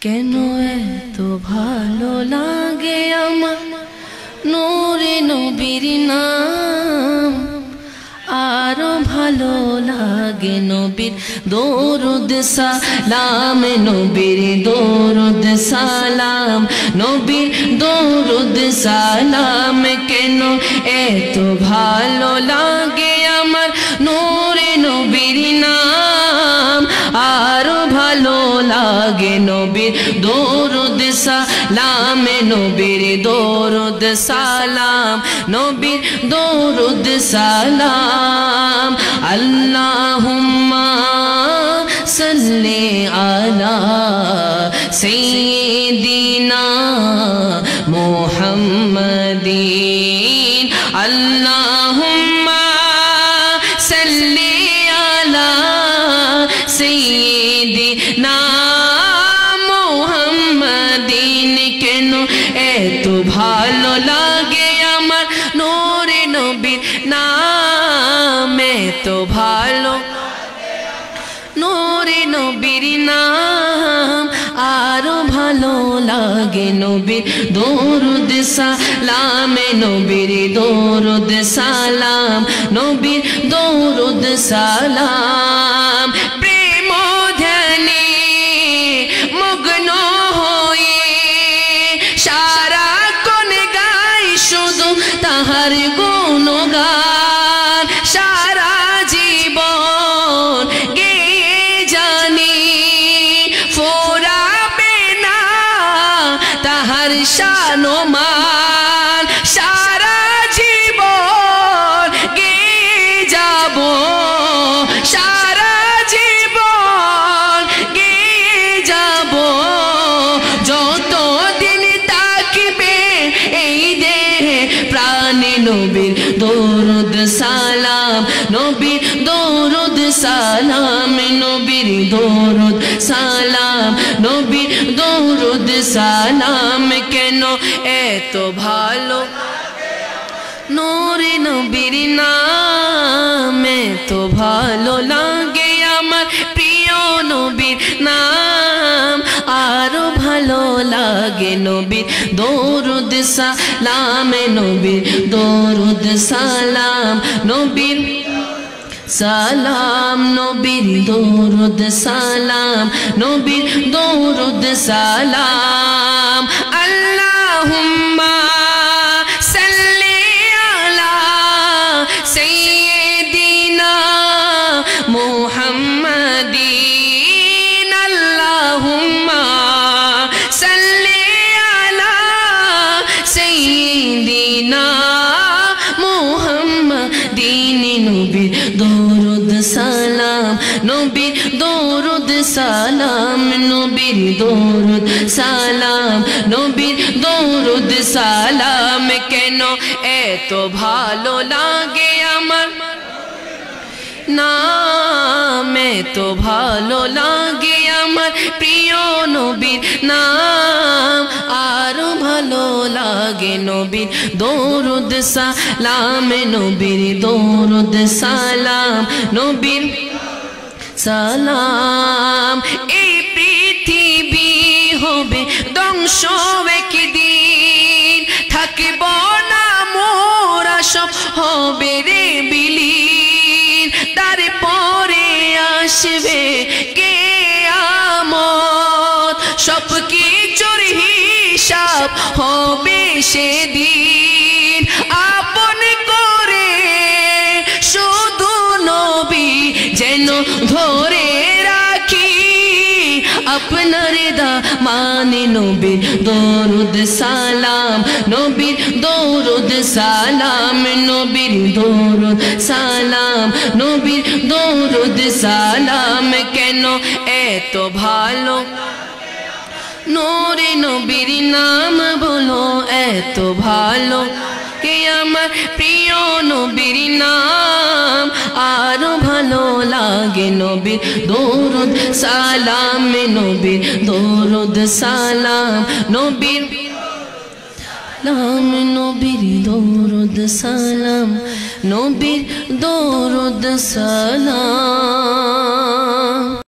কেন এত ভালো লাগে আমার নূরে নবীর নাম, আরো ভালো লাগে নবীর দরুদ সালাম, নবীর দরুদ সালাম, নবীর দরুদ সালাম। কেন এত ভালো লাগে আমার নূরে নবীর নাম, আরো ভালো লাগে নবীর দরুদ সালাম, নবীর দরুদ সালাম, নবীর দরুদ সালাম। আল্লাহুম্মা সাল্লি আলা সাইয়্যিদিনা মুহাম্মাদিন, আল্লাহুম্মা সাল্লি আলা সাইয়্যিদিনা মুহাম্মাদিন। কেন এত ভালো লাগে আমার নূরে নবীর নাম, এত ভালো নূরে নবীর নাম, আরো ভালো লাগে নবীর দরুদ সালাম, নবীর দরুদ সালাম, নবীর দরুদ সালাম। প্রেম ধ্যানে মগ্ন হয়ে সারাক্ষণ গাই শুধু তাহার গুণগান, সারা জীবন গেয়ে জানি ফোরাবে না তাহার শান ও মান, সারা জীবন গেয়ে যাব, সারা জীবন গেয়ে যাব, যতদিন তাকিবে এই দেহে প্রাণে নবীর দরুদ সালাম, নবীর দরুদ সালাম, নবীর দরুদ সালাম, নবীর দরুদ সালাম। কেন এত ভালো নূরে নবীর নাম, এত ভালো লাগে আমার প্রিয় নবীর নাম, আরো ভালো লাগে নবীর দরুদ সালাম, নবীর দরুদ সালাম, নবীর সালাম, নবীর দরুদ সালাম, নবীর দরুদ সালাম। আল্লাহুম্মা সাল্লি আলা সাইয়্যিদিনা মুহাম্মাদিন, আল্লাহুম্মা সাল্লি আলা সাইয়্যিদিনা মুহাম্মাদিন, নবীর দরুদ সালাম, নবীর দরুদ সালাম, নবীর দরুদ সালাম, নবীর দরুদ সালাম। কেন এত ভালো লাগে আমার নাম, এত ভালো লাগে আমার প্রিয় নবীর নাম, আরো ভালো লাগে নবীর দরুদ সালাম, নবীর দরুদ সালাম, নবীর সালাম। এই পৃথিবী হবে ধ্বংস একদিন, থাকিব না মোরা সব হবে রে বিলীন, তারপরে আসবে কিয়ামত, সব কিছুর হিসাব হবে সেদিন, আপন করে শুধু নবী যেন ধরে রাখি, আপনার দামানে নবীর দরুদ সালাম, নবীর দরুদ সালাম, নবীর দরুদ সালাম, নবীর দরুদ সালাম। কেন এত ভালো নূরে নবীর নাম বলো, এত ভালো কে আমার প্রিয় নবীর নাম, আরো ভালো লাগে নবীর দরুদ সালাম, নবীর দরুদ সালাম, নবীর সালাম, নবীর দরুদ সালাম, নবীর দরুদ সালাম।